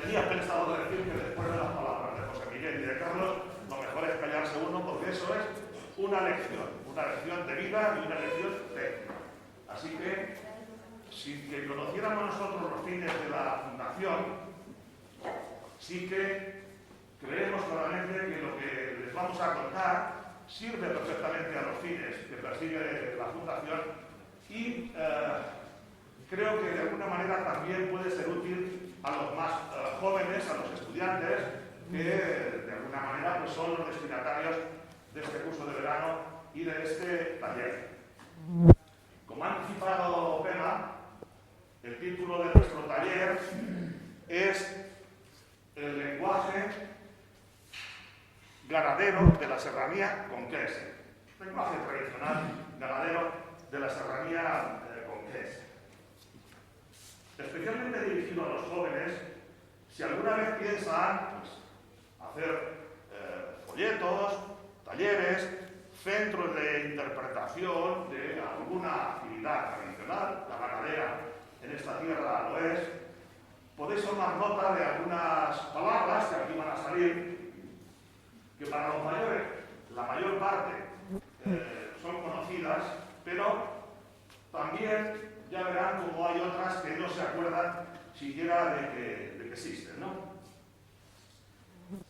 tenía pensado decir que después de las palabras de José Miguel y de Carlos, lo mejor es callarse uno, porque eso es una lección de vida y una lección técnica. Así que, si que conociéramos nosotros los fines de la fundación, sí que creemos claramente que lo que les vamos a contar sirve perfectamente a los fines que persigue la fundación y creo que de alguna manera también puede ser útil a los más jóvenes, a los estudiantes, que de alguna manera pues, son los destinatarios de este curso de verano y de este taller. Como ha anticipado Pema, el título de nuestro taller es El lenguaje ganadero de la serranía conquense. Lenguaje tradicional ganadero de la serranía conquense. Especialmente dirigido a los jóvenes, si alguna vez piensan pues, hacer folletos, talleres, centros de interpretación de alguna actividad tradicional, la ganadera en esta tierra lo es, podéis tomar nota de algunas palabras que aquí van a salir, que para los mayores, la mayor parte son conocidas, pero también ya verán como hay otras que no se acuerdan siquiera de que existen, ¿no?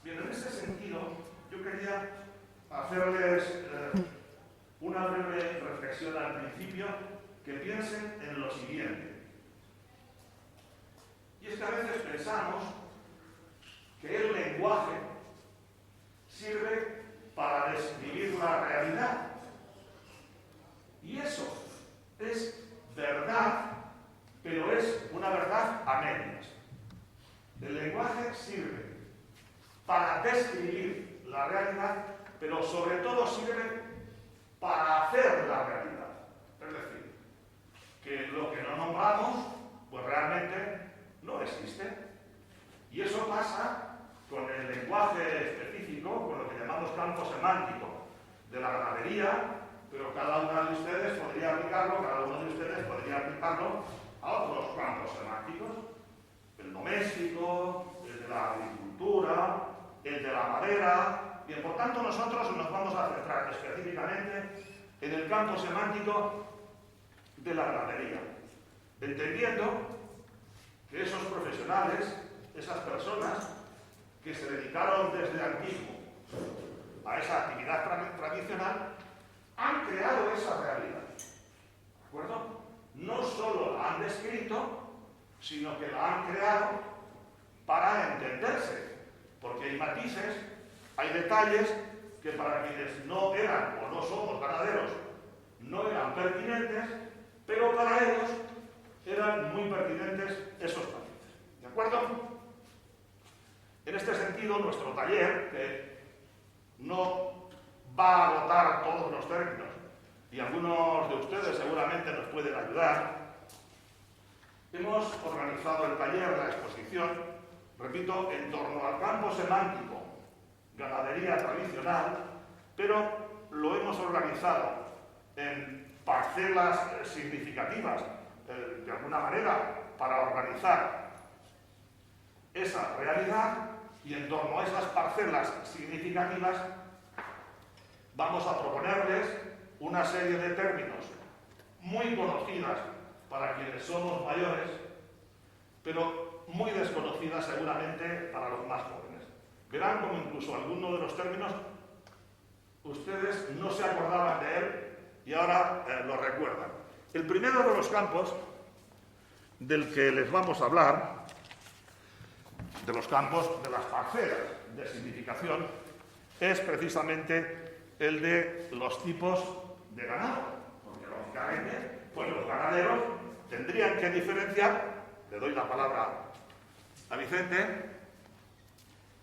Bien, en ese sentido, yo quería hacerles una breve reflexión al principio, que piensen en lo siguiente. Y es que a veces pensamos que el lenguaje sirve para describir la realidad. Y eso es verdad, pero es una verdad a medias. El lenguaje sirve para describir la realidad, pero sobre todo sirve para hacer la realidad. Es decir, que lo que no nombramos, pues realmente no existe. Y eso pasa con el lenguaje específico, con lo que llamamos campo semántico de la ganadería, pero cada uno de ustedes podría aplicarlo a otros campos semánticos. El doméstico, el de la agricultura, el de la madera. Bien, por tanto, nosotros nos vamos a centrar específicamente en el campo semántico de la ganadería, entendiendo que esos profesionales, esas personas que se dedicaron desde antiguo a esa actividad tradicional, han creado esa realidad. ¿De acuerdo? No solo la han descrito, sino que la han creado para entenderse, porque hay matices, hay detalles que para quienes no eran o no somos ganaderos no eran pertinentes, pero para ellos eran muy pertinentes esos matices. ¿De acuerdo? En este sentido, nuestro taller, que no va a agotar todos los términos, y algunos de ustedes seguramente nos pueden ayudar, hemos organizado el taller, la exposición, repito, en torno al campo semántico, ganadería tradicional, pero lo hemos organizado en parcelas significativas, de alguna manera, para organizar esa realidad, y en torno a esas parcelas significativas vamos a proponerles una serie de términos muy conocidas para quienes somos mayores, pero muy desconocidas seguramente para los más jóvenes. Verán como incluso algunos de los términos ustedes no se acordaban de él y ahora lo recuerdan. El primero de los campos del que les vamos a hablar, de los campos de las parcelas de significación, es precisamente el de los tipos de ganado, porque lógicamente pues los ganaderos tendrían que diferenciar. Le doy la palabra a Vicente.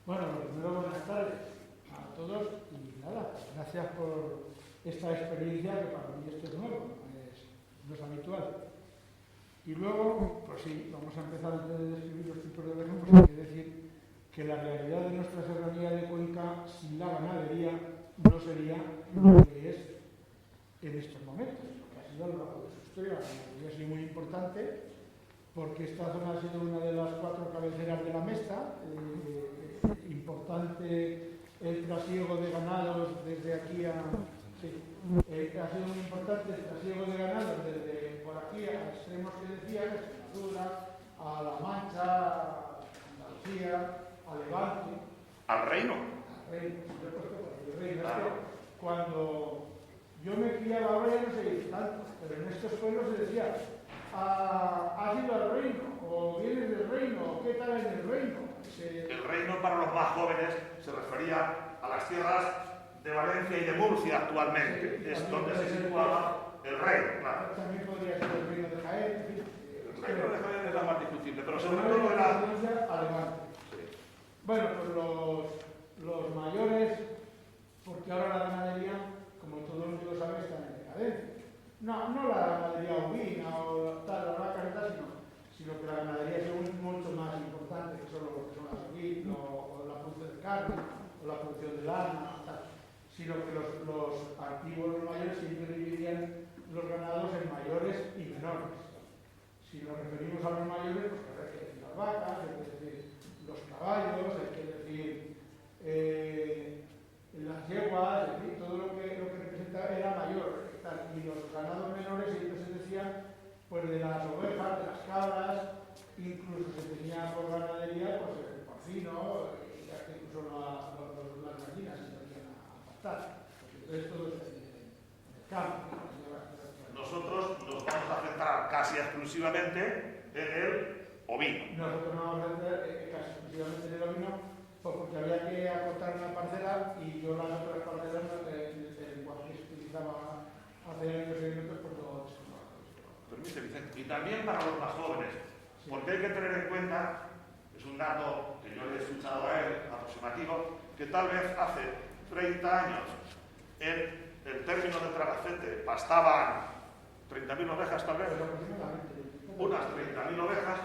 Bueno, primero buenas tardes a todos y nada, gracias por esta experiencia que para mí esto es nuevo, no es habitual. Y luego, pues sí, vamos a empezar antes de describir los tipos de ganado, pues hay que decir que la realidad de nuestra serranía de Cuenca sin la ganadería no sería lo que es en estos momentos, porque ha sido a lo largo de su historia. La ganadería ha sido muy importante porque esta zona ha sido una de las 4 cabeceras de la Mesta, importante el trasiego de ganados desde aquí a... Sí, ha sido muy importante el trasiego de ganados desde por aquí a extremos que decía, a Extremadura, a La Mancha, a Andalucía, a Levante. ¿Al reino? Al reino, yo he puesto por el reino. Es que cuando yo me criaba ahora ya no se dice tanto, pero en estos pueblos se decía, ¿has ido al reino? ¿O vienes del reino? ¿O qué tal en el reino? El reino para los más jóvenes se refería a las tierras de Valencia y de Murcia actualmente. Sí, es donde se situaba el reino, claro. También podría ser el reino de Jaén, en fin. El reino de Jaén era más discutible, pero sobre todo todo era... alemán. Sí. Bueno, pues los mayores, porque ahora la ganadería, como todo el mundo sabe, está en decadencia. No la ganadería ovina o tal, la vaca y tal, sino que la ganadería es mucho más importante que solo lo que son las ovinas o la producción de carne o la producción de lana, tal, sino que los activos, los mayores, siempre dividían los ganados en mayores y menores. Si nos referimos a los mayores, pues hay que decir las vacas, hay que decir los caballos, hay que decir las yeguas, es decir, todo lo que representaba era mayor. Y los ganados menores siempre se decía pues de las ovejas, de las cabras, incluso se tenía por ganadería pues el porcino, y hasta incluso las gallinas se salían a pastar. Entonces todo es en el campo. Nosotros nos vamos a centrar casi exclusivamente en el ovino. Nosotros nos vamos a centrar casi exclusivamente en el ovino porque había que acortar una parcela y yo las otras parcelas el lenguaje que se utilizaba hace años y minutos por todo esto. Permite, Vicente. Y también para los más jóvenes, Sí. porque hay que tener en cuenta, es un dato que yo le he escuchado a él, aproximativo, que tal vez hace 30 años en el término de Tragacete pastaban 30.000 ovejas tal vez, unas 30.000 ovejas,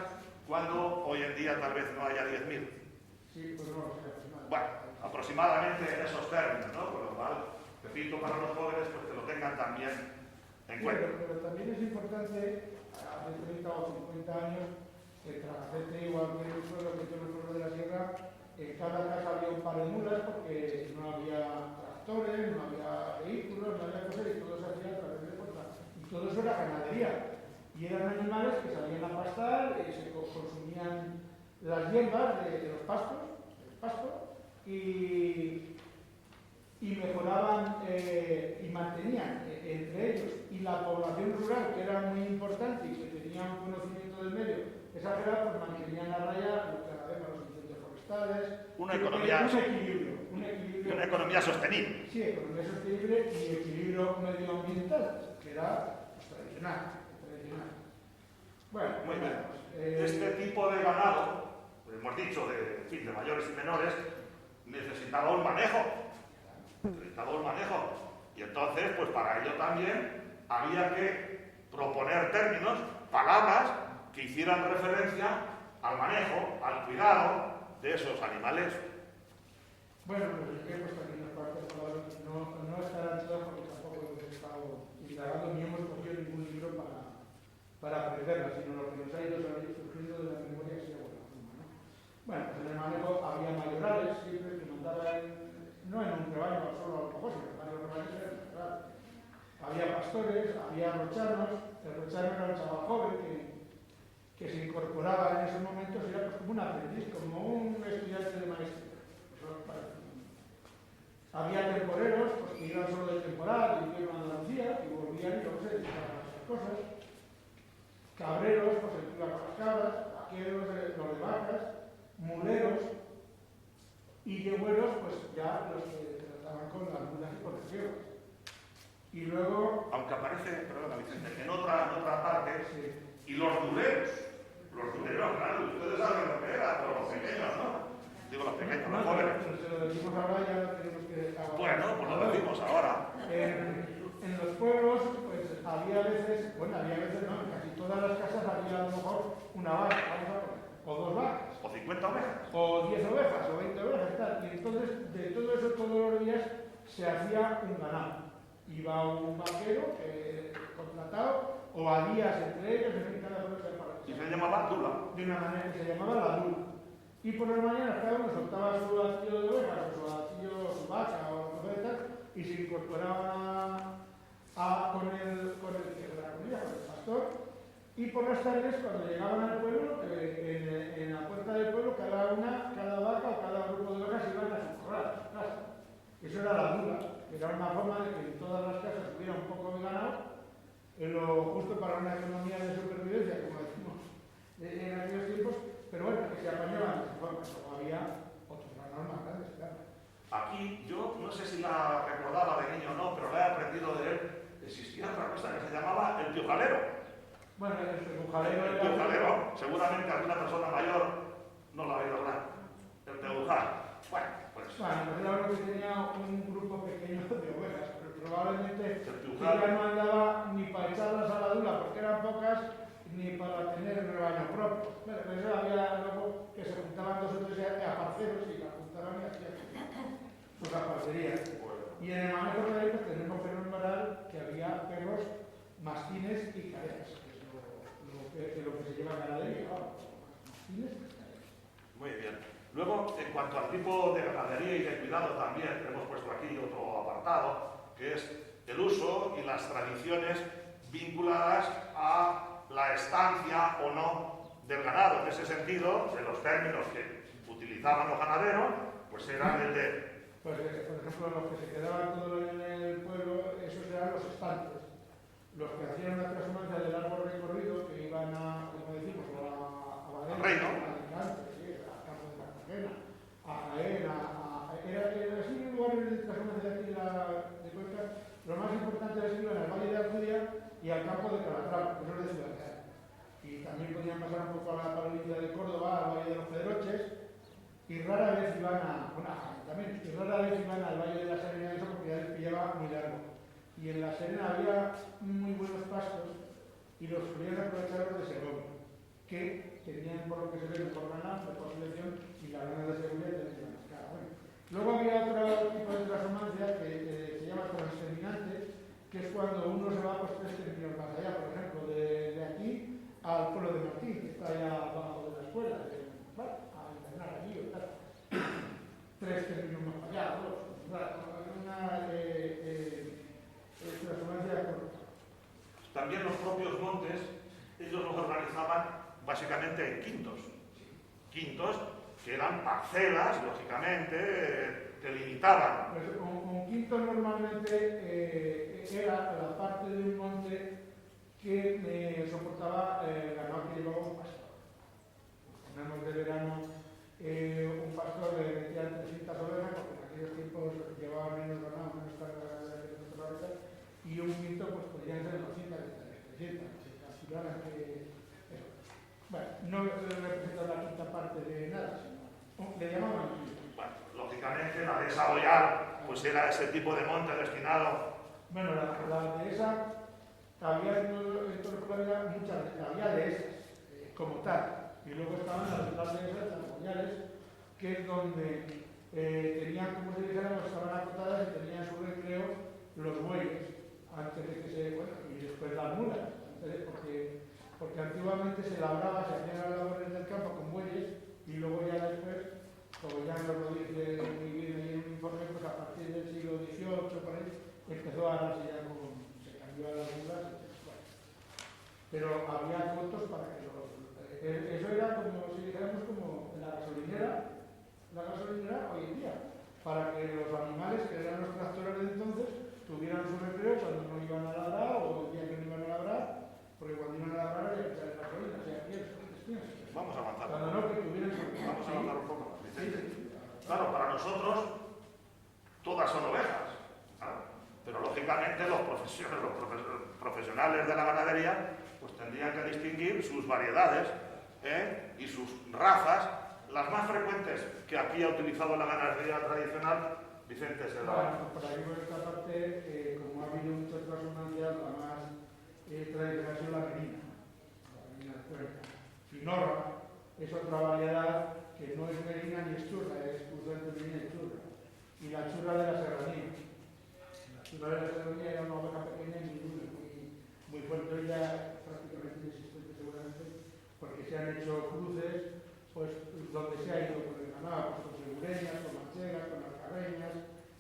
cuando hoy en día tal vez no haya 10.000. Sí, pues no lo sé. Bueno, aproximadamente en esos términos, ¿no? Por lo cual, repito, para los jóvenes, pues que lo tengan también en cuenta. Pero también es importante, hace 30 o 50 años, que Tragacete, igual que el pueblo, que todos los pueblos de la sierra, en cada casa había un par de mulas porque no había tractores, no había vehículos, no había cosas y todo se hacía a través de puertas. Y todo eso era ganadería. Y eran animales que salían a pastar, se consumían las hierbas de los pastos, del pasto, y mejoraban y mantenían entre ellos y la población rural, que era muy importante y que tenía un conocimiento del medio exagerado, pues mantenían a raya lo que hacemos los incendios forestales. Una economía, un equilibrio. Una economía sostenible. Sí, economía sostenible y equilibrio medioambiental, que era pues, tradicional. Bueno, muy bien. Este tipo de ganado, hemos dicho, de mayores y menores, necesitaba un manejo. Y entonces, pues para ello también había que proponer términos, palabras que hicieran referencia al manejo, al cuidado de esos animales. Bueno, pues he puesto aquí unas partes de palabras, no estarán todas porque tampoco hemos estado indagando ni hemos cogido ningún libro para aprenderlas, sino lo que nos ha ido surgiendo de la memoria que sea buena forma, ¿no? Bueno, pues en el manejo había mayorales siempre que mandaban no en un rebaño solo a lo mejor, sino en varios rebaños era natural. Había pastores, había rochanos, el rochano era un chaval joven que se incorporaba en esos momentos y era pues como un aprendiz, como un estudiante de maestría. Había temporeros, pues que iban solo de temporada, que vivían en Andalucía, y volvían y luego se dedicaban a esas cosas. Cabreros, pues el que iba con las cabras, vaqueros, los de vacas, muleros, y yegüeros, pues ya los que trataban con las mulas y con los yegüos. Y luego... Aunque aparece, perdona Vicente, en otra parte, sí. Y los dureros, claro, ustedes saben lo que era, pero los pequeños, ¿no? Digo los pequeños, los jóvenes. Pero se lo decimos ahora, ya lo tenemos que... Bueno, pues lo decimos ahora. En los pueblos, pues había veces, no, en casi todas las casas había a lo mejor una vaca, o 2 vacas. O 50 ovejas. O 10 ovejas, o 20 ovejas, tal. Y entonces, de todo eso, todos los días, se hacía un ganado. Iba un vaquero contratado, o a días entre ellos, en cada uno Y se llamaba dula. De una manera que se llamaba la dula. Y por las mañanas cada uno soltaba su vacío de ovejas, o su vacío, su vaca o lo que tal, y se incorporaban con el pastor. Y por las tardes, cuando llegaban al pueblo, en la puerta del pueblo, cada vaca o cada grupo de ovejas iban a su corral, a su casa. Eso era la dula, que era una forma de que en todas las casas hubiera un poco de ganado, lo justo para una economía de supervivencia, como decimos en aquellos tiempos, pero bueno, que se apañaban de esa forma. Luego había otros ganados más grandes, claro. Aquí, yo no sé si la recordaba de niño o no, pero la he aprendido de él. Existía otra cosa que se llamaba el piujalero. Bueno, el piujalero. El piujalero, seguramente alguna persona mayor no lo ha oído hablar. El piujar. Bueno, pues era uno que tenía un grupo pequeño de ovejas, pero probablemente ya no andaba ni para echarlas a la dula, porque eran pocas, ni para tener el rebaño propio. Bueno, pues eso había luego que se juntaban dos o tres aparceros y la juntaban y hacían sus aparcerías. Y en el manejo de ahí pues, tenemos que nombrar que había perros, mastines y cadenas, que es lo que se lleva en ganadería, mastines y cadenas. muy bien. Luego, en cuanto al tipo de ganadería y de cuidado también, hemos puesto aquí otro apartado, que es el uso y las tradiciones vinculadas a la estancia o no del ganado. En ese sentido, de los términos que utilizaban los ganaderos, pues eran el de... Pues, por ejemplo, los que se quedaban todo el año en el pueblo, esos eran los estantes. Los que hacían la transhumancia del largo recorrido, que iban a, como decimos, a Valencia, Reino. a Alicante, sí, a Campo de Cartagena, a Jaén, era así un lugar de transhumancia de aquí de Cuenca. Lo más importante es que iban al Valle de Alcudia y al campo de Calatrava, que no es de Ciudad Real. Y también podían pasar un poco a la provincia de Córdoba, al Valle de los Pedroches, y rara vez iban a Jaén también, y rara vez iban al Valle de la Serena, eso porque ya les pillaba muy largo. Y en la Serena había muy buenos pastos y los podían aprovechar los de Segovia, que tenían, por lo que se ve, mejor ganado, mejor selección, y la lana de Segovia tenía más cara. Bueno, luego había otro tipo de transhumancia que se llama transterminante, que es cuando uno se va pues 3 términos más allá, por ejemplo, de aquí al pueblo de Martín, que está allá abajo de la escuela, bueno, a internar allí o tal. 3 términos más allá, 2, una transhumancia corta. También los propios montes, ellos los organizaban básicamente en quintos. Quintos que eran parcelas, lógicamente, que limitaban. Pues un quinto normalmente era la parte de un monte que soportaba ganado que llevaba un pastor. Ponemos de verano un pastor le metía 300 ovejas, porque en aquellos tiempos llevaba menos ganado, menos carga de nuestra, y un quinto pues podrían ser 200, 300, se calcularan que eso. Bueno, no representa la quinta parte de nada, sino le llamaban quinto. Bueno, lógicamente la dehesa boyal pues era ese tipo de monte destinado. Bueno, la dehesa había en todo el pueblo había dehesas como tal, y luego estaban las dehesas, las boyales, que es donde tenían, como se dijéramos, estaban acotadas y tenían su recreo los bueyes, antes de que se, bueno, y después las mulas, porque antiguamente se labraba, se hacían las labores del campo con bueyes, y luego ya después, como ya nos lo dice muy bien ahí en un informe, pues a partir del siglo XVIII, por ahí, empezó a darse ya como, se cambió a las mulas, bueno. Pero había cotos para que eso era como, si dijéramos, como la gasolinera hoy en día, para que los animales, que eran los tractores de entonces, tuvieran su recreo cuando no iban a labrar o el día que no iban a labrar, porque cuando iban a labrar había que echar gasolina, o sea, pienso. Vamos a avanzar. Cuando no, que tuvieran su recreo. Vamos a avanzar un poco más, Vicente. Sí. Claro, para nosotros todas son ovejas, claro, pero lógicamente los profesionales de la ganadería pues tendrían que distinguir sus variedades y sus razas. Las más frecuentes que aquí ha utilizado la ganadería tradicional, Vicente, se da. Bueno, por ahí por esta parte, como ha habido muchas transhumancias, la más tradicional es la merina de Cuenca. Finorra es otra variedad que no es merina ni es churra, es cruza entre merina y churra. Y la churra de la serranía. La churra de la serranía era una oveja pequeña y muy fuerte, ya prácticamente inexistente seguramente, porque se han hecho cruces pues, donde se ha ido con el ganado, pues, con segureñas, con manchegas, con alcarreñas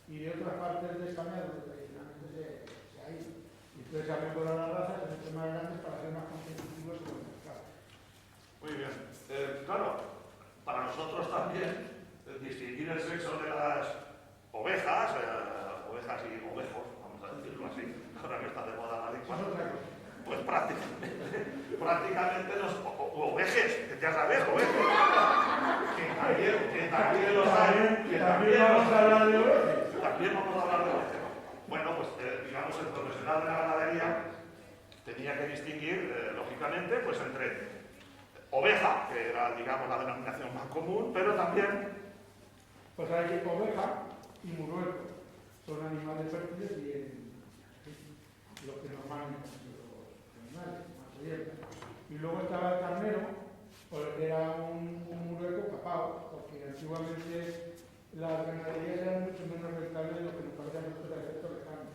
y de otras partes de España donde tradicionalmente se ha ido. Y entonces se han mejorado las razas, se han hecho más grandes para ser más competitivos con el mercado. Muy bien. Claro, para nosotros también distinguir el sexo de las ovejas, ovejas y ovejos, vamos a decirlo así, ahora que está de moda la lengua, pues prácticamente los ovejes, que ya sabes, ovejes, que también los hay, que también vamos a hablar de ovejes. También vamos a hablar de ovejes. Bueno, pues digamos el profesional de la ganadería tenía que distinguir, lógicamente, pues entre oveja, que era, digamos, la denominación más común, pero también pues hay oveja y murueco. Son animales fértiles y lo que normalmente son los animales, más abiertos. Y luego estaba el carnero, pues era un murueco capao, porque antiguamente las ganaderías eran mucho menos rentables de lo que nos parece a nosotros a efectos de carne.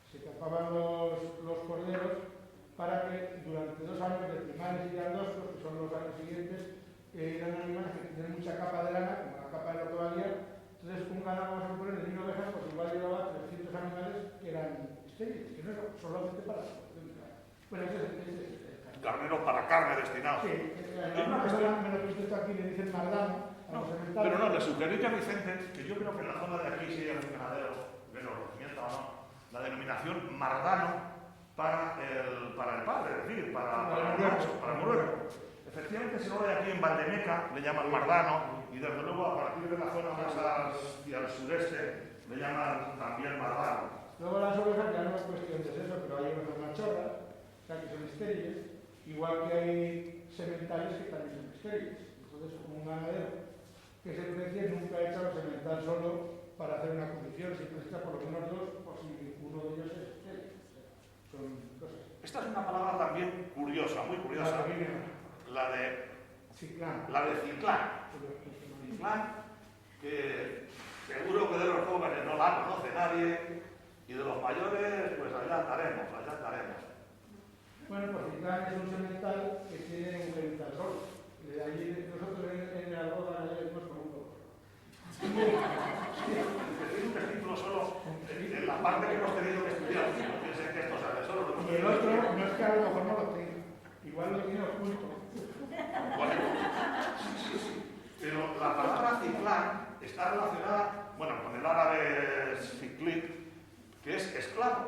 Se capaban los corderos para que durante 2 años de primarios y de aldoscos, que son los años siguientes, eran animales que tenían mucha capa de lana, como la capa de la toalla. Entonces, un ganado, vamos a poner, de 1000 ovejas, pues igual llevaba 300 animales que eran estériles, que no eran solamente para la producción de carne. Bueno, ese es el carnero para carne destinado. Sí, me lo he visto aquí, le dicen mardano. Pero no, le sugeriría a Vicente, que yo creo que en la zona de aquí sí hay un ganadero, que lo recomienda o no, la denominación mardano para el padre, es decir, para el murueco. Efectivamente, si no lo hay aquí en Valdemeca, le llaman mardano, y desde luego a partir de la zona más hacia el sureste, le llaman también mardano. Luego las ovejas ya no es cuestión de eso, pero hay ovejas machorras, o sea, que son estériles, igual que hay sementales que también son estériles. Entonces, como un ganadero que se precie nunca ha hecho el semental solo para hacer una condición, siempre está por lo menos 2, por si uno de ellos es estéril. Son cosas. Esta es una palabra también curiosa, muy curiosa. La de ciclán. Ciclán, que seguro que de los jóvenes no la conoce nadie, y de los mayores, pues allá estaremos. Bueno, pues ciclán es un semental que tiene un genital rojo. Allí nosotros en el arroz ya le decimos con un poco. Tiene un testículo solo en la parte que hemos tenido que estudiar. No piensen que esto sale solo. Y el otro no es que a lo mejor no lo tenga. Igual lo tiene oculto. Bueno, sí. Pero la palabra ciclán está relacionada, bueno, con el árabe ciclí, que es esclavo.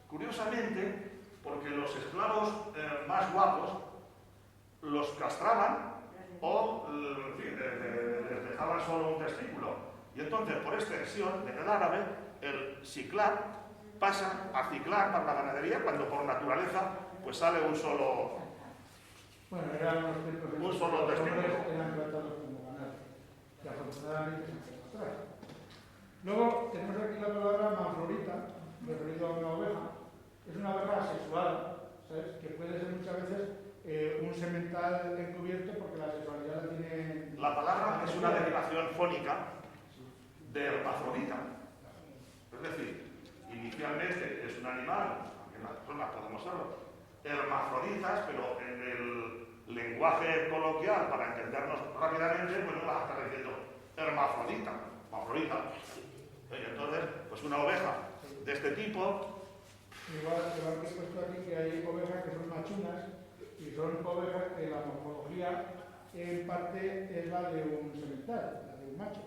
Curiosamente, porque los esclavos más guapos los castraban o les dejaban solo un testículo. Y entonces, por extensión, en el árabe, el ciclán pasa a ciclán para la ganadería cuando por naturaleza pues sale un solo. Bueno, eran los tiempos de un solo testículo. Eran tratados como ganado, que afortunadamente se han quedado atrás. Luego tenemos aquí la palabra manflorita, referido a una oveja. Es una oveja sexual, ¿sabes? Que puede ser muchas veces un semental encubierto porque la sexualidad la tiene. La palabra es una derivación fónica de hermafrodita. Es decir, inicialmente es un animal, en las personas podemos serlo, hermafroditas, pero en el lenguaje coloquial, para entendernos rápidamente, pues no vas a estar diciendo hermafrodita. Y entonces, pues una oveja de este tipo. Igual que he puesto aquí que hay ovejas que son machunas y son ovejas que la morfología en parte es la de un semental, la de un macho.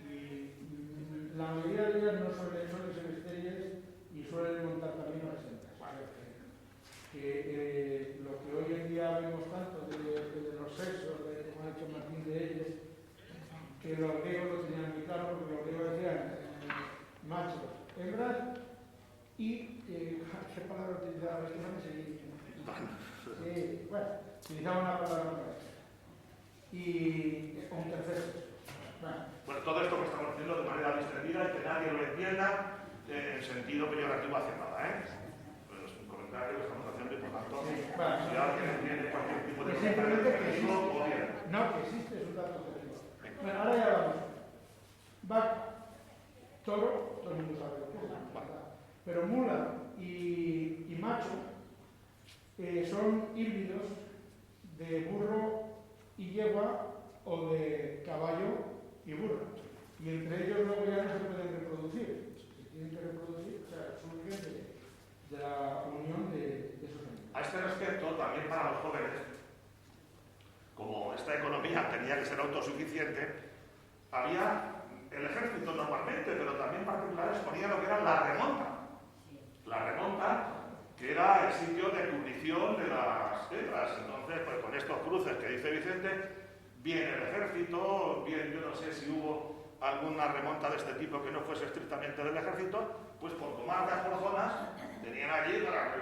Y la mayoría de ellas no suelen ser estériles y suelen montar también las hembras. Que lo que hoy en día vemos tanto de los sexos, como ha dicho Martín de ellos, que los griegos lo tenían muy claro porque los griegos decían machos, hembras y ¿qué palabra utilizaba? Es que no me seguí. Bueno, utilizaba una palabra para eso. Y un tercero. Bueno, todo esto que estamos haciendo de manera distendida y que nadie lo entienda en sentido peyorativo hacia nada, Pues es un comentario que estamos haciendo y por tanto, si alguien entiende cualquier tipo de simplemente que existe. o bien. No, que existe, es un dato objetivo. Bueno, ahora ya vamos. Vaca, toro, todo el mundo sabe lo que es, ¿verdad? Pero mula y macho son híbridos de burro y yegua o de caballo y burro. Y entre ellos luego ya no se pueden reproducir. Se tienen que reproducir, o sea, surgen de la unión de esos animales. A este respecto, también para los jóvenes, como esta economía tenía que ser autosuficiente, había el ejército normalmente, pero también particulares ponían lo que era la remonta. La remonta, que era el sitio de cubrición de las guerras. Entonces, pues con estos cruces que dice Vicente, bien el ejército, bien yo no sé si hubo alguna remonta de este tipo que no fuese estrictamente del ejército, pues por comarcas, por zonas, tenían allí para que,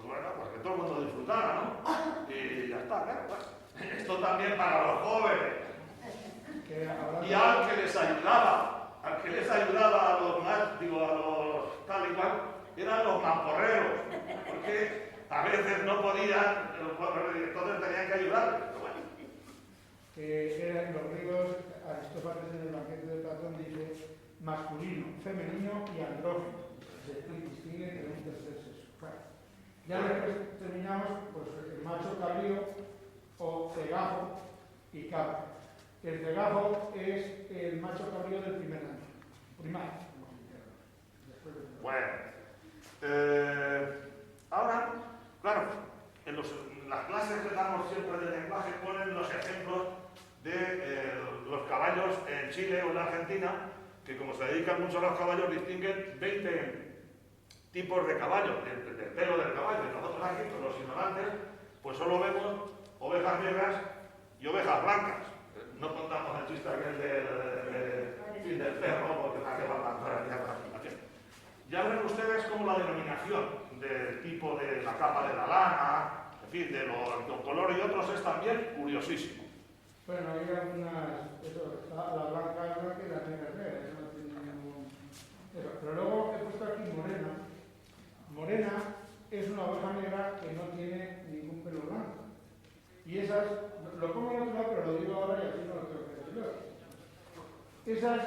bueno, pues que todo el mundo disfrutara, ¿no? Y ya está, claro. Pues. Esto también para los jóvenes. Y al que les ayudaba a los más, digo, a los tal y cual, eran los mamporreros, porque a veces no podían, entonces tenían que ayudar. Eran los griegos, Aristófanes en el banquete de Platón dice masculino, femenino y andrógino. Se distingue entre un tercer sexo. Bueno, ya después terminamos, pues el macho cabrío o cegajo y cabra. El cegajo es el macho cabrío del primer año, primario. Bueno, ahora, claro, en las clases que damos siempre de lenguaje ponen los ejemplos de los caballos en Chile o en Argentina, que como se dedican mucho a los caballos, distinguen 20 tipos de caballos, del pelo del caballo. Y nosotros aquí, con los ignorantes, pues solo vemos ovejas negras y ovejas blancas. No contamos el chiste aquel del perro, porque para qué va a entrar en la explicación. Ya ven ustedes como la denominación del tipo de la capa de la lana, en fin, de los colores y otros es también curiosísimo. Bueno, hay algunas, eso, la blanca es blanca y la negra es negra, eso no tiene ningún... Eso. Pero luego he puesto aquí morena. Morena es una oveja negra que no tiene ningún pelo blanco. Y esas, lo pongo en otro lado, pero lo digo ahora y así no lo tengo que decir yo. Esas,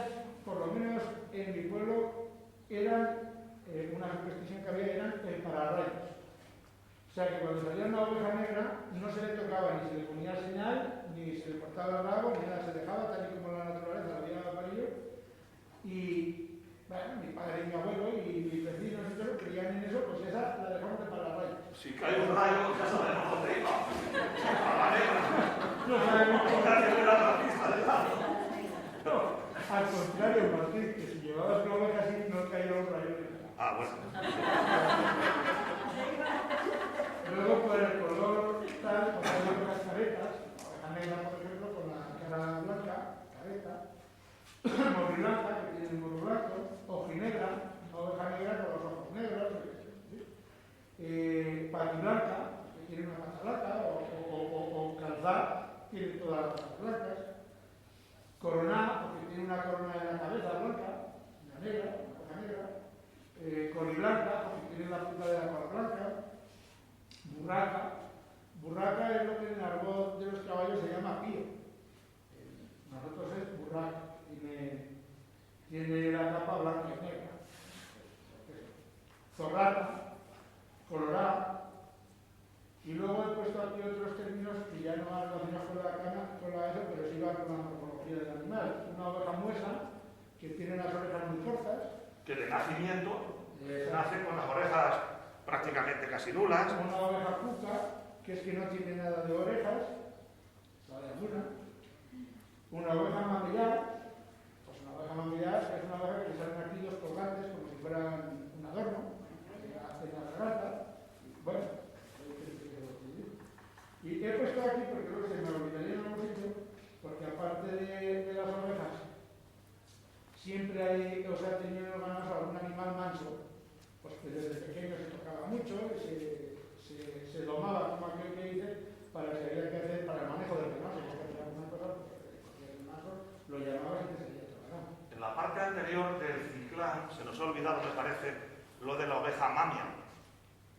por lo menos en mi pueblo, eran, una superstición que había, eran el pararrayos. O sea que cuando salía una oveja negra no se le tocaba ni se le ponía señal, ni se le cortaba el rabo, ni nada, se dejaba tal y como la naturaleza lo había parido. Y bueno, mi padre y mi abuelo y mis vecinos y todo creían en eso, pues esa la dejamos de pararrayos. Si cae un rayo, ya sabemos dónde iba. A la negra. No sabemos cómo. La pista de lado. No, al contrario, Martín, que si llevabas una oveja así no caía un rayo. Ah, bueno. Luego, por el color tal, pues hay otras caretas, la oveja negra, por ejemplo, con la cara blanca, careta, morrilanta, que tiene el morro blanco, ojinegra, oveja negra con los ojos negros, patiblanca, que tiene una pata blanca, o calzar, tiene todas las patas blancas, coroná, porque tiene una corona en la cabeza blanca, una negra, una oveja negra, coliblanca, porque tiene la punta de la cola blanca, burraca. Burraca es lo que en el argot de los caballos se llama pío. Nosotros es burraca. Tiene la capa blanca y negra. Zorrata, colorada. Y luego he puesto aquí otros términos que ya no van relacionados con la cana, con la eso, pero sí van con la morfología del animal. Una oveja muesa, que tiene las orejas muy cortas. Que de nacimiento nace con las orejas prácticamente casi nulas. Una oveja cuca, que es que no tiene nada de orejas, sale alguna. Una oveja mamillar, pues una oveja mamillar es una oveja que salen aquí dos colgantes como si fueran un adorno, en la garganta. Bueno, y he puesto aquí porque luego se me olvidaría en algún sitio, porque aparte de las ovejas, siempre hay, o sea, tenido en el ganado algún animal manso, pues que desde pequeño se tocaba mucho, se domaba, como aquel que dice, para que había que hacer, para el manejo del ganado, si había que hacer alguna cosa, porque el mazo lo llamaba y te salía todo el ganado. En la parte anterior del ciclán se nos ha olvidado, me parece, lo de la oveja mamia.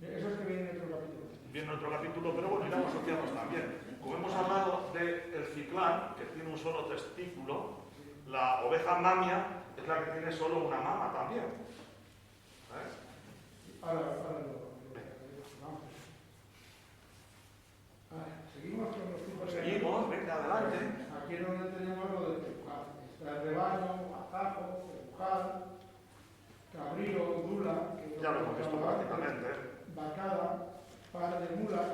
Eso es que viene en otro capítulo. Viene en otro capítulo, pero bueno, ya lo asociamos también. Como hemos hablado del ciclán, que tiene un solo testículo, la oveja mamia es la que tiene solo una mama también. Ahora lo vamos. Sí. seguimos con los tipos de Seguimos, venga, adelante. Aquí es donde tenemos lo de Pejujal. Está el rebaño, Atajo, Pejujal, Cabrío, Dula, que Ya lo hemos visto prácticamente. Vacada, par de mulas.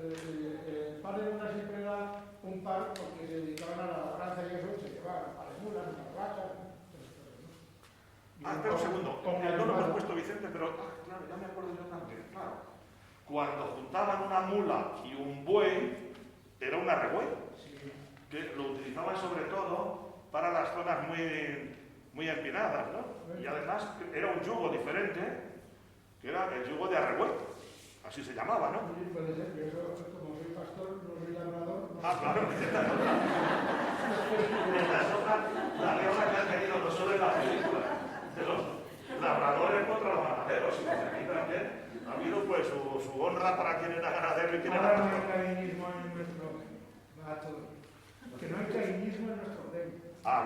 El par de mulas siempre era un par porque se dedicaban a la labranza y eso, se llevaban par de mulas, unas vacas. Espera un segundo. No lo hemos puesto, Vicente, pero claro, ya me acuerdo yo también. Claro. Cuando juntaban una mula y un buey, era una rebuey. Sí. Que lo utilizaban sobre todo para las zonas muy empinadas, ¿no? Y además era un yugo diferente, que era el yugo de arrebuey. Así se llamaba, ¿no? Sí, puede ser, pero eso, como soy pastor, no soy labrador. No Claro. La guerra que han tenido no solo en la película de los labradores contra los ganaderos, sino que aquí también ha habido pues su honra para quien era ganadero y quien era ahora no pastor. hay cainismo en nuestro va a todo. Que no hay cainismo en nuestro gremio.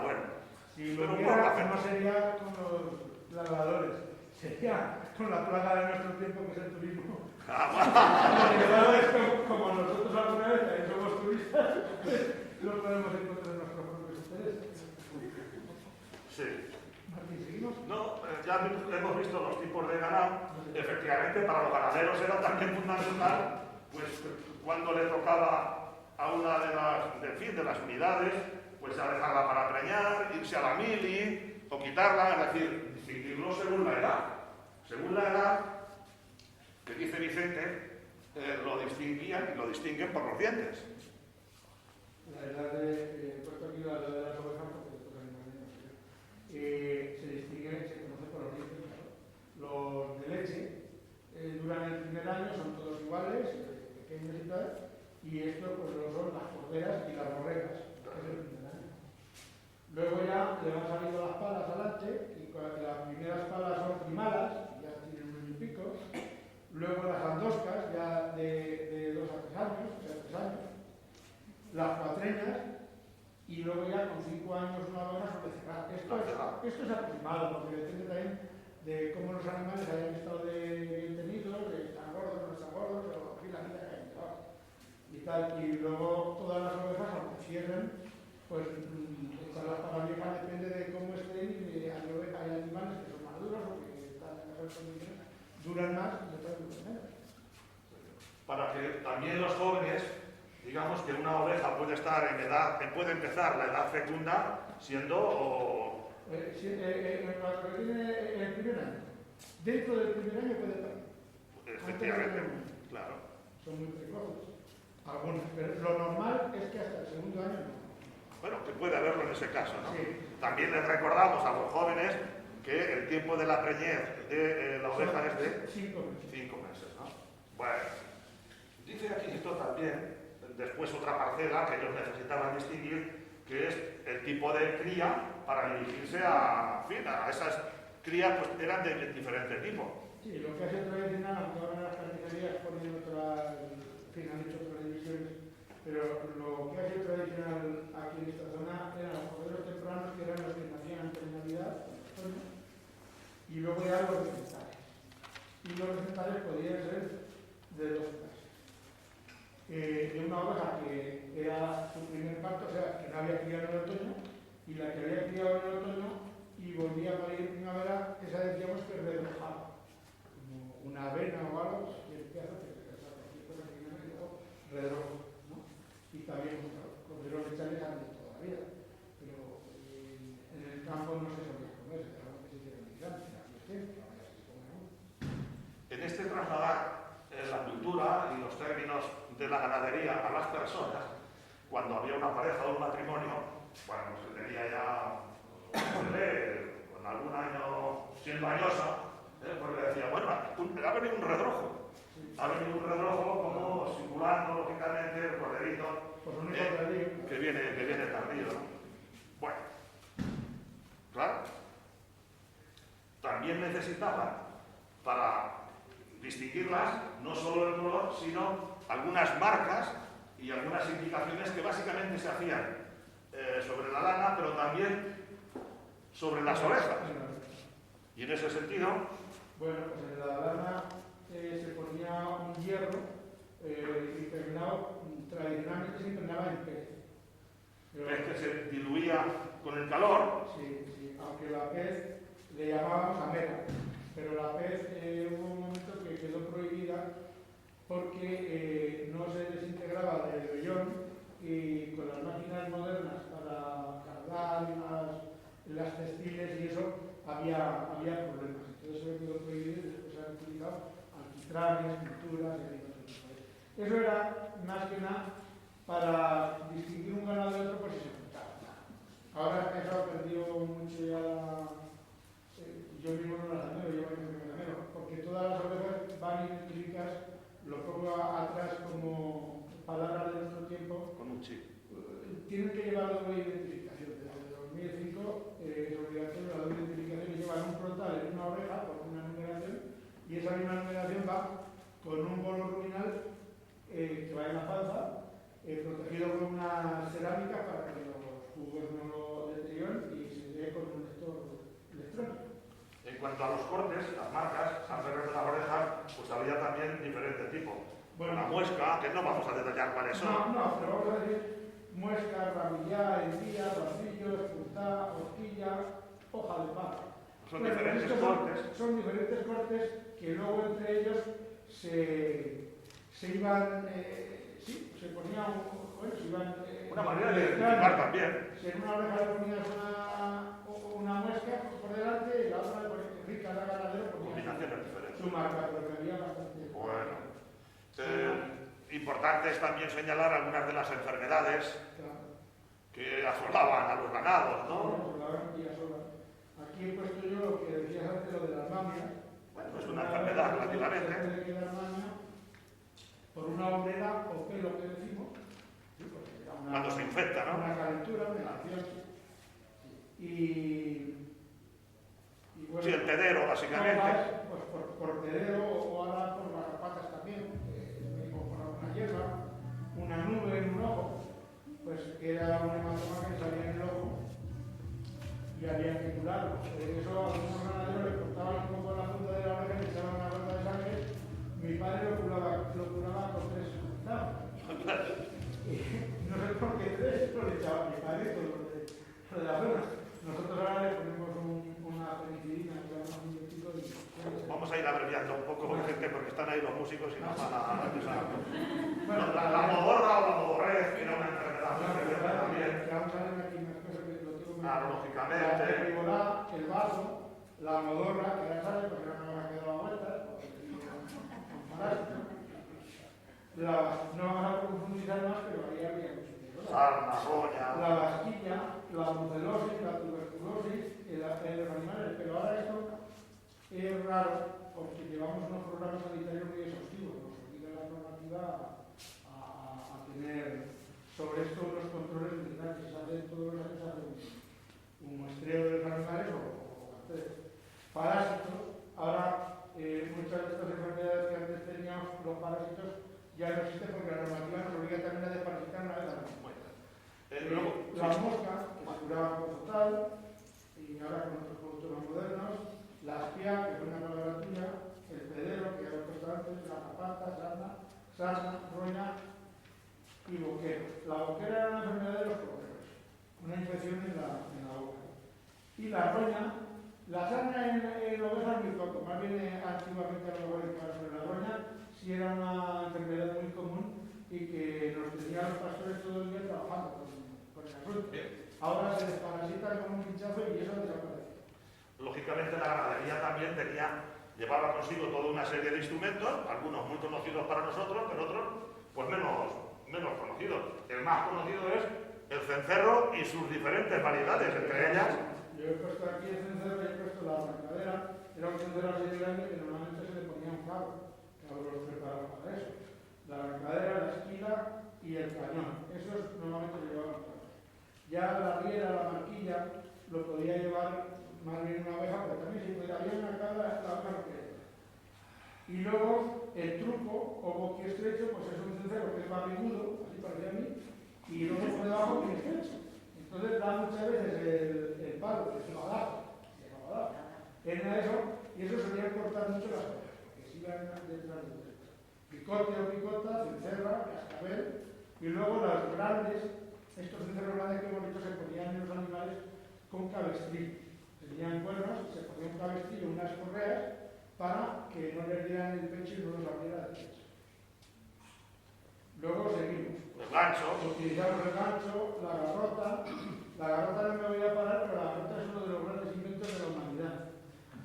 Bueno. Si lo Pero hubiera, no sería con los labradores, sería con la plaga de nuestro tiempo, que es el turismo. Como nosotros alguna vez también somos turistas, no podemos encontrar nuestros propios intereses. Sí. Martín, ¿seguimos? No, ya hemos visto los tipos de ganado. Efectivamente, para los ganaderos era también fundamental, pues cuando le tocaba a una de las unidades, pues a dejarla para preñar, irse a la mili o quitarla, es decir, distinguirlo según la edad. Según la edad, que dice Vicente, lo distinguían y lo distinguen por los dientes. La edad de, puesto aquí la edad de las ovejas, porque estos animales se distinguen, se conoce por los dientes, claro. Los de leche duran el primer año, son todos iguales, pequeños y tal, y estos pues lo son las corderas y las borregas, que es el primer año. Luego ya le van saliendo las palas adelante, y las primeras palas son primadas, ya tienen un año y pico. Luego las andoscas, ya de 2 a 3 años, o sea, 3 años. Las cuatreñas, y luego ya con 5 años una oveja suele cerrar. Esto es aproximado, porque depende también de cómo los animales hayan estado bien tenidos, de están gordos, no están gordos, o aquí la vida que hayan llevado. Y tal, y luego todas las ovejas, aunque cierren, pues echarlas para viejas depende de cómo estén, y hay animales que son más duros o que están en mejores condiciones, duran más y otras duran menos. Para que también los jóvenes, digamos que una oveja puede estar en edad, puede empezar la edad fecunda siendo Cuando tiene el primer año, dentro del primer año puede parir. efectivamente, claro. Son muy precoces, algunas, pero lo normal es que hasta el segundo año no. Bueno, que puede haberlo en ese caso, ¿no? Sí. También les recordamos a los jóvenes que el tiempo de la preñez de la oveja es de 5 meses. 5 meses, ¿no? Bueno, dice aquí esto también, después otra parcela que ellos necesitaban distinguir, que es el tipo de cría para dirigirse a esas crías, pues eran de diferente tipo. Sí, lo que ha sido tradicional, aunque ahora las carnicerías ponen han hecho otras divisiones, pero lo que ha sido tradicional aquí en esta zona eran los corderos tempranos, que eran los que nacían antes de Navidad, y luego ya los recentales. Y los recentales podían ser de 2 clases. De una oveja que era su primer parto, o sea, que no había criado en el otoño, y la que había criado en el otoño y volvía a parir en primavera, esa decíamos que redrojaba, como una avena o algo, que hace cualquier cosa que viene y luego redroja, ¿no? Y también corderos lechales han de toda la vida, pero en el campo no se solía comer, era algo que se hiciera en Irán, en aquel tiempo, ahora ya se come aún. En este trasladar la cultura y los términos de la ganadería a las personas, cuando había una pareja o un matrimonio, cuando se tenía ya un bebé, con algún año siendo añosa, pues le decía, bueno, ha venido un redrojo. Ha venido un redrojo como simulando, lógicamente, el corderito que viene tardío, ¿no? Bueno, claro. También necesitaban, para distinguirlas, no solo el color, sino algunas marcas y algunas indicaciones que básicamente se hacían sobre la lana, pero también sobre las orejas. Y en ese sentido... Bueno, pues en la lana se ponía un hierro impregnado, tradicionalmente se impregnaba en pez. Pez que se diluía con el calor. Sí, sí, aunque la pez le llamábamos amera, pero la pez hubo un momento que quedó prohibida porque no se desintegraba del vellón y con las máquinas modernas para cargar las textiles y eso había problemas. Entonces se quedó prohibido y después se han utilizado alquitranes, pinturas y otros tipos. Eso era más que nada para distinguir un ganado de otro por si se juntaba. Ahora eso ha perdido mucho ya. Yo mismo no las anhelo, yo mismo no las anhelo, porque todas las ovejas van idénticas, lo pongo atrás como palabras de nuestro tiempo. Con un chip. Tienen que llevar la doble identificación. Desde 2005 es obligatorio la doble identificación y llevan un frontal en una oreja con una numeración y esa misma numeración va con un bolo ruminal que va en la panza, protegido con una cerámica para que los jugos no lo deterioren y se lee con un lector electrónico. En cuanto a los cortes, las marcas, alrededor de las orejas, pues había también diferentes tipos. Bueno, la muesca, que no vamos a detallar cuáles son. No, pero vamos a decir muesca, ramillá, encía, racillo, espuntá, horquilla, hoja de palo. Son diferentes cortes. Son diferentes cortes que luego entre ellos se iban, se ponían, bueno, se iban... una manera de identificar también. Si en una oreja le ponías una muesca por delante y la otra le ponías rica la ganadera, combinaciones diferentes. Su marca, pero que había bastante. Bueno. Importante es también señalar algunas de las enfermedades que asolaban a los ganados, ¿no? Aquí he puesto yo lo que decías antes, lo de las mamias. Bueno, es una enfermedad relativamente. Puede quedar mamia por una obrera o pelo que decimos. Cuando se infecta, ¿no? Una calentura, una infección. Y bueno, sí, el pedero, básicamente. Pues por pedero o ahora por las patas también, o por alguna hierba, una nube en un ojo, pues era un hematoma que salía en el ojo y había que curarlo. Eso a algunos ganaderos les cortaban un poco la punta de la oreja y le echaban una gota de sangre. Mi padre lo curaba con 3 centavos. No sé por qué 3, pero le echaba a mi padre todo lo de la zona. Nosotros ahora le ponemos una penicilina que va más un minutito y... Vamos a ir abreviando un poco, gente, porque están ahí los músicos y nos van a... Bueno, la modorra o la modorrez era una enfermedad también. Vamos a ver aquí unas cosas que lo tengo muy... Claro, lógicamente. La tribolá, el vaso, la modorra, que ya sabes, porque no me ha quedado la vuelta, no vamos a profundizar más, pero ahí había mucho. Sarna, roña. La vasquilla, la brucelosis, la tuberculosis, los animales, pero ahora esto es raro porque llevamos unos programas sanitarios muy exhaustivos, nos obliga la normativa a tener sobre esto unos controles veterinarios. Se hace todos los años un muestreo de los animales o parásitos. Ahora muchas de estas enfermedades que antes teníamos, los parásitos, ya no existen porque la normativa nos obliga también a desparasitar una vez al año. Las moscas, que se curaban con total, y ahora con otros productos más modernos, la espía, que fue una palabra tuya, el pedero, que había puesto antes, la zapata, sarna, roña y boquero. La boquera era una enfermedad de los cojeros, una infección en la boca. Y la roña, la sarna en ovejas muy poco, más bien antiguamente a lo mejor pero la roña sí era una enfermedad muy común y que nos tenían los pastores todo el día trabajando con el asunto. Ahora se desparasitan con un pinchazo y eso desaparece. Lógicamente la ganadería también llevaba consigo toda una serie de instrumentos, algunos muy conocidos para nosotros, pero otros pues menos conocidos. El más conocido es el cencerro y sus diferentes variedades, entre ellas. Yo he puesto aquí el cencerro y he puesto la arrancadera. Era un cencerro así de grande que normalmente se le ponía un cabo. Los preparados para eso. La arrancadera, la esquila y el cañón. Esos normalmente se llevaban todos. Ya la riera, la marquilla, lo podía llevar más bien una oveja, pero también si podía bien acá la oveja que... Y luego el truco o boquiestrecho, pues es un cencerro que es barrigudo, así parecía a mí, y luego por debajo tiene estrecho. Entonces da muchas veces el palo, que es el badajo, en eso, y eso solía cortar mucho las ovejas, porque si iban detrás de ustedes. picote o picota, cencerra, cascabel, y luego los grandes, estos cencerros grandes que hemos dicho se ponían en los animales con cabestrillo. Tenían cuernos, se ponía un cabestrillo, unas correas, para que no les dieran el pecho y no los abriera el pecho. Luego seguimos. El gancho. Utilizamos el gancho, la garrota. La garrota no me voy a parar, pero la garrota es uno de los grandes inventos de la humanidad.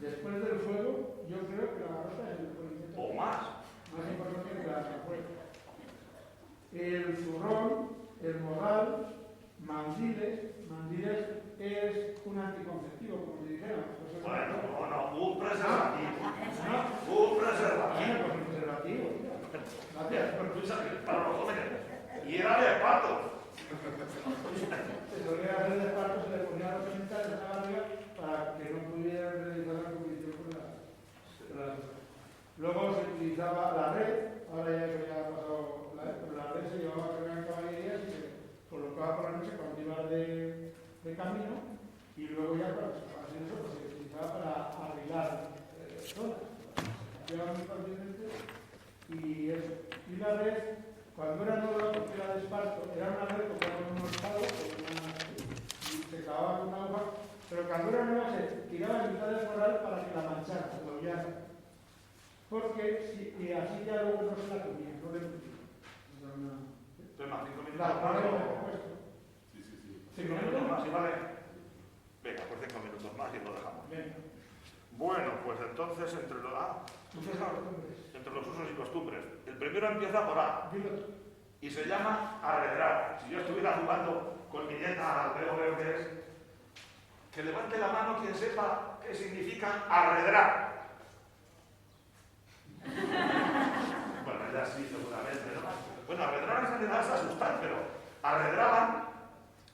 Después del fuego, yo creo que la garrota es el mejor invento. O más. Más importante que la garrota. El zurrón, el morral, mandiles. Mandiles es un anticonceptivo, como te dijeron. Bueno, no, un preservativo. ¿No? Un preservativo. Pues un preservativo, mira. Gracias. Para los jóvenes. Y era de pato. Se solía hacer de parto, se le ponía los genitales en la barriga para que no pudieran realizar la competición con las. Luego se utilizaba la red, ahora ya se ha pasado la red, pero la red se llevaba a cargar en caballerías y se colocaba por la noche cuando iba de camino, y luego ya para hacer eso pues, se utilizaba para arreglar zonas. Se llevaba muy fácilmente y eso. Y la red, cuando era nueva, porque era de esparto, era una red que era unos palos y se clavaba con una hoja, pero cuando era nueva se tiraba en mitad del corral para que la manchara, se lo hollara. Porque y así ya luego no se la comía, no le metía. Toma, 5 minutos La más. pared, por supuesto. Sí. 5 minutos más, ¿sí vale? Venga, pues 5 minutos más y lo dejamos. Venga. Bueno, pues entonces entre los usos y costumbres. El primero empieza por A. Dilo tú. Y se llama arredrar. Si yo estuviera jugando con mi nieta al veo que es, que levante la mano quien sepa qué significa arredrar. Bueno, ya sí, seguramente, ¿no? Bueno, arredrar en realidad es asustar, pero arredraban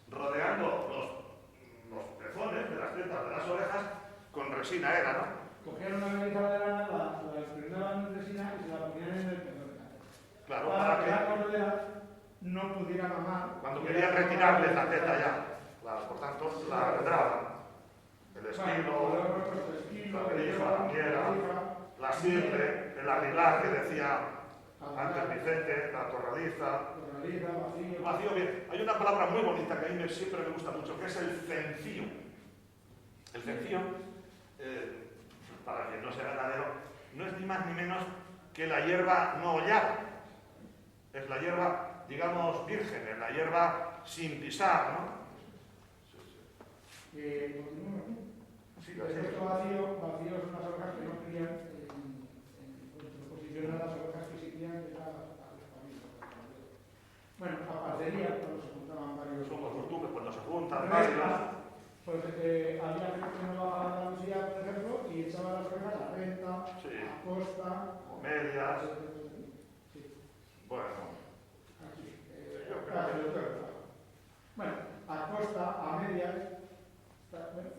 rodeando los pezones de las tetas de las orejas con resina era, ¿no? Cogían una camisa de lana, la impregnaban en resina y se la ponían en el pezón. Claro, para que la cordera no pudiera mamar. Cuando querían retirarles la teta ya. Claro, por tanto, la arredraban. El esquilo, la grija, la piedra, la sirve, el arrilar que decía antes Vicente, la torradiza. Vacío. Vacío, bien. Hay una palabra muy bonita que a mí siempre me gusta mucho, que es el cencío. El cencío, para quien no sea ganadero, no es ni más ni menos que la hierba no hollada. Es la hierba, digamos, virgen, es la hierba sin pisar, ¿no? Sí, esto vacío son las ovejas que no crían en contraposición a las ovejas que sí crían, que era la familia. Bueno, a parcería, cuando se juntaban varios. Son las costumbres cuando se juntan varios. Pues había gente que no bajaba a Andalucía, por ejemplo, y echaba las ovejas a renta, Sí. a costa, O medias. Sí. Bueno. Aquí. Bueno, a costa, a medias. Bueno,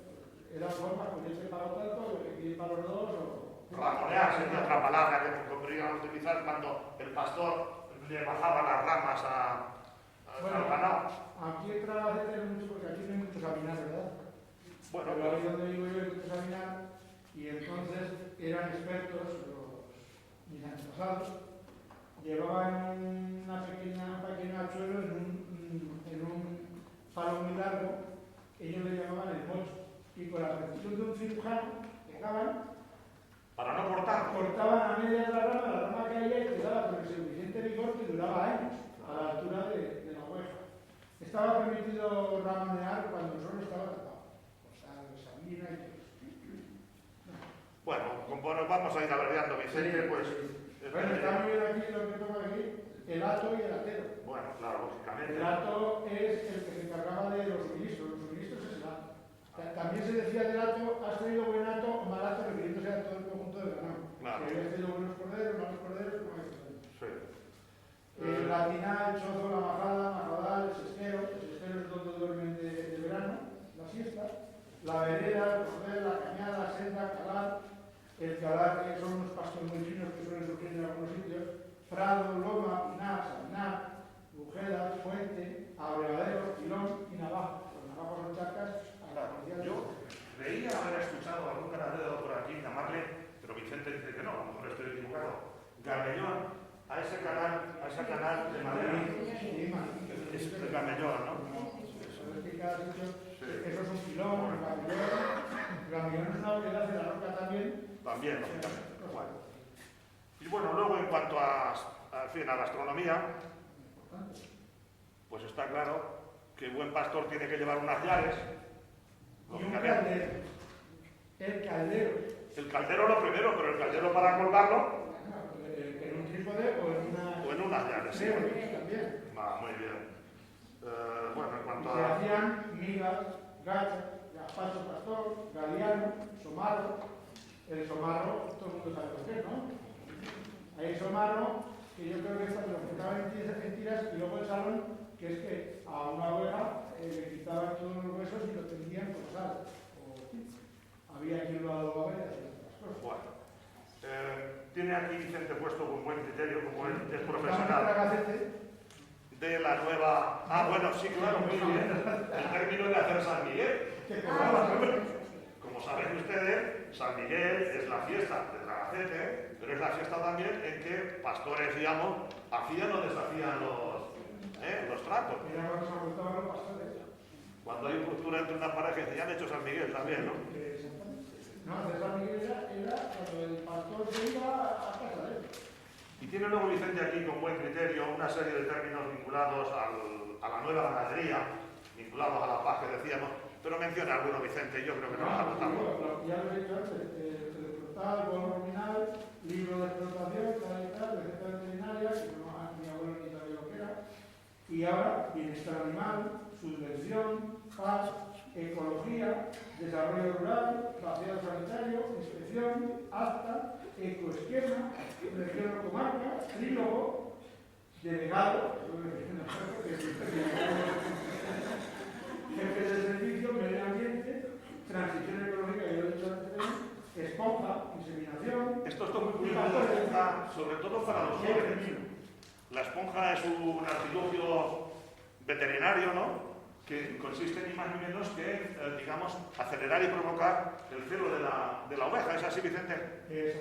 era forma, pues yo te pago tanto, yo te quiero para los dos, o. Ramonear sería otra palabra que podrían utilizar cuando el pastor le bajaba las ramas al ganado. Aquí en Trabajete es mucho porque aquí no hay mucho caminar, ¿verdad? Bueno, pero ahí donde vivo yo hay mucho caminar y entonces eran expertos mis antepasados. Llevaban un pequeño hachuelo en un palo muy largo, ellos le llamaban el mocho. Y con la precisión de un cirujano, dejaban, para no cortar. cortaban a media de la rama caía y quedaba con el suficiente vigor que duraba años, a la altura de la oveja. Estaba permitido ramonear cuando el sol estaba tapado. O sea, sabina y todo. Bueno, como nos vamos a ir abreviando, Vicente, pues. Bueno, está muy bien aquí lo que toma aquí, el hato y el atero. Bueno, claro, lógicamente. El hato es el que se encargaba de los suministros es el hato. También se decía del hato, has traído buen hato o mal hato, refiriéndose a todo el conjunto del ganado. Claro. Si habías traído buenos corderos, malos corderos, no hay problema. Sí. El latinal, el chozo, la majada, el sestero es donde duermen de verano, la siesta. La vereda, el cordel, la cañada, la senda, calar. El calar, que son unos pastos muy finos que suelen surgir en algunos sitios. Prado, loma, pinar, sabinar, bujedas, fuente, abrevadero, pilón y navajo. Los navajos son chacas. Yo creía haber escuchado a algún ganadero por aquí llamarle, pero Vicente dice que no, a lo mejor estoy equivocado, gabellón a ese canal de madera. Es el camellón, ¿no? Eso es un pilón, el camellón es una variedad de la roca también. También, lógicamente. Bueno. Y bueno, luego en cuanto a la astronomía, pues está claro que el buen pastor tiene que llevar unas llaves. Y un caldero. El caldero. El caldero lo primero, pero el caldero para colgarlo. En un trípode o en unas llaves, sí. También. Muy bien. Bueno, en cuanto se hacían migas, gachas, gazpacho pastor, galiano, somarro. El somarro, todo el mundo sabe lo que es, ¿no? Hay somarro, que yo creo que es lo que estaba en tiras, y luego el salón, que es que a una oveja le quitaban todos los huesos y lo tendían con sal. Había quien lo adobaba y hacía otras cosas. Bueno. Tiene aquí Vicente puesto con buen criterio, como él es profesional. De la nueva... bueno, sí, claro, muy bien. El término de hacer San Miguel. Como saben ustedes, San Miguel es la fiesta de Tragacete, pero es la fiesta también en que pastores, digamos, hacían o deshacían los tratos. Mira cuando se juntaban los pastores. Cuando hay ruptura entre una pareja, se han hecho San Miguel también, ¿no? No, hacer San Miguel era cuando el pastor se iba a casa de él. Y tiene luego Vicente aquí con buen criterio una serie de términos vinculados a la nueva ganadería, vinculados a la paz que decíamos, pero menciona alguno Vicente, yo creo que no nos apuntamos. Ya lo he dicho antes, teleportal, bono nominal, libro de explotación, receta veterinaria, que mi abuelo ni sabía lo que era, y ahora bienestar animal, subvención, paz, ecología, desarrollo rural, vaciado sanitario, inspección, acta, ecoesquema, región o comarca, trílogo, delegado, jefe de servicio, medio ambiente, transición ecológica, yo lo he dicho antes, esponja, inseminación. Esto es muy curioso, sobre todo para los jóvenes. La esponja es un artilugio veterinario, ¿no? Que consiste ni más ni menos que, digamos, acelerar y provocar el celo de la oveja. ¿Es así, Vicente? Eso.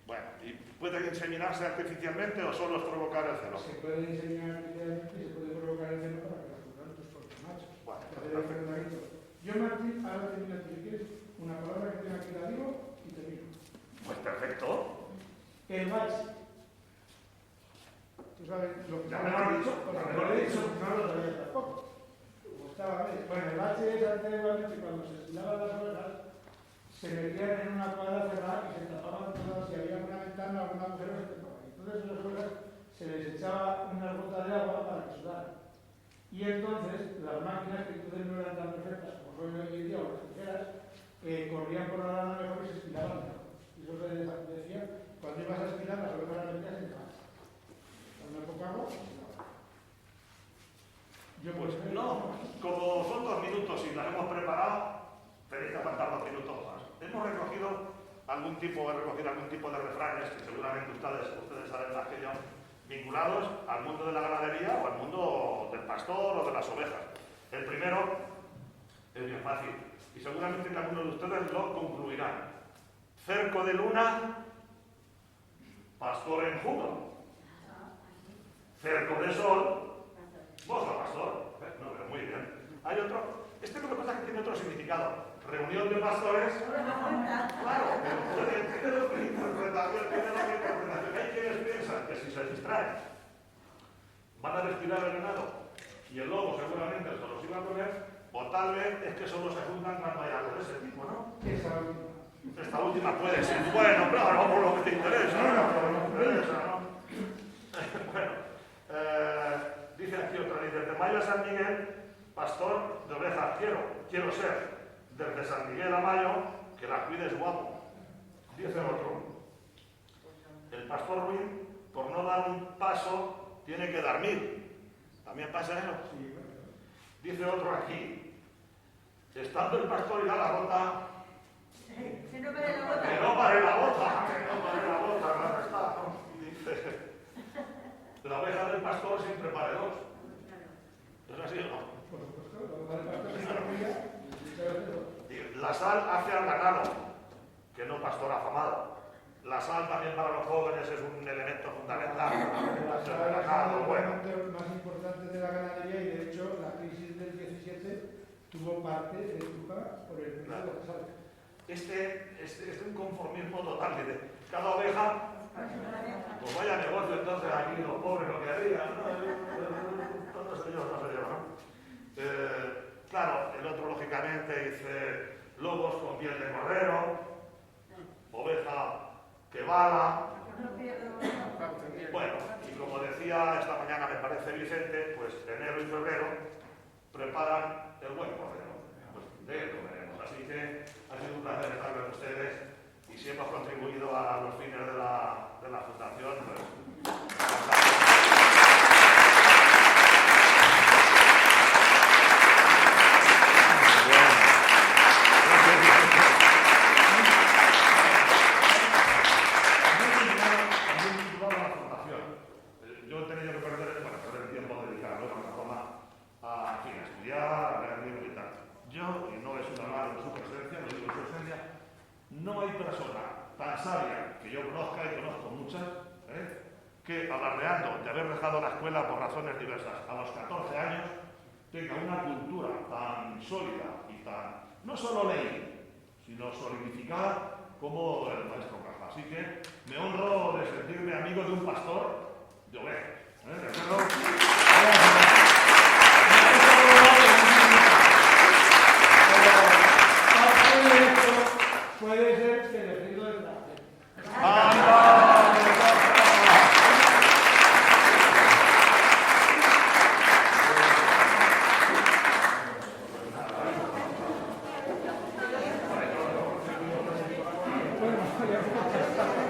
Bueno, ¿y puede inseminarse artificialmente o solo es provocar el celo? Se puede inseminar artificialmente y se puede provocar el celo para que los productos formen machos. Bueno, perfecto. Yo, Martín, ahora termino, si quieres, una palabra que tengo aquí la digo y termino. Pues perfecto. El match. Tú sabes lo que ya me lo he dicho, no lo he dicho, no lo sabía tampoco. Bueno, el bache es antiguamente cuando se estilaban las ovejas, se metían en una cuadra cerrada y se tapaban todas, si había una ventana o algún agujero se tapaba. Entonces a las ovejas se les echaba una gota de agua para que sudaran. Y entonces las máquinas, que entonces no eran tan perfectas como son hoy en día, o las tijeras, corrían por la lana mejor y se estilaban mejor. Y eso se decía, cuando ibas a estilar las ovejas las metías en más. Cuando poca agua, pues no, como son 2 minutos y las hemos preparado, tenéis que aguantar 2 minutos más. Hemos recogido algún tipo de refranes que seguramente ustedes saben más que yo, vinculados al mundo de la ganadería o al mundo del pastor o de las ovejas. El primero es bien fácil y seguramente que algunos de ustedes lo concluirán. Cerco de luna, pastor en fuga. Cerco de sol, mozo pastor. No, pero muy bien. Hay otro, este lo que pasa es que tiene otro significado. Reunión de pastores. Claro, pero tiene otra interpretación. Hay quienes piensan que si se distraen van a respirar el ganado y el lobo seguramente se los iba a comer, o tal vez es que solo se juntan cuando hay algo de ese tipo, ¿no? Esta última puede ser. Bueno, claro, por lo que te interesa. Bueno, dice aquí otra, dice, de mayo a San Miguel, pastor de ovejas quiero ser. Desde San Miguel a Mayo, que la cuides guapo. Dice otro, el pastor Ruiz, por no dar un paso, tiene que dar 1000. ¿También pasa eso? Dice otro aquí, estando el pastor y da la bota, que no pare la bota. Que no pare la bota, no está, ¿no? Dice, la oveja del pastor siempre pare 2. ¿Es así o no? Por supuesto, La sal hace al ganado, que no pastor afamado. La sal también para los jóvenes es un elemento fundamental. La Es sal el es ganado, el bueno. elemento más importante de la ganadería y de hecho la crisis del 17 tuvo parte de culpa por el precio de la sal. Es un conformismo total. Dice, cada oveja, pues vaya negocio entonces aquí los pobres lo que harían, ¿no? Todo se lleva, no se lleva, ¿no? Claro, el otro lógicamente dice lobos con piel de cordero, oveja que bala. Bueno, y como decía esta mañana me parece Vicente, pues enero y febrero preparan el buen cordero. Pues de él comeremos. Así que ha sido un placer estar con ustedes y si hemos contribuido a los fines de la fundación, pues... Yo he tenido que perder el tiempo dedicado de alguna forma a estudiar, a leer libros y tal. Yo, y no es una mala de su presencia, lo digo en su presencia, no hay persona tan sabia que yo conozca, y conozco muchas, que alardeando de haber dejado la escuela por razones diversas a los 14 años, tenga una cultura tan sólida y tan, no solo leída, sino solidificada como el maestro Caja. Así que me honro de sentirme amigo de un pastor de ovejas. Puede ser que le pido el placer. Bueno,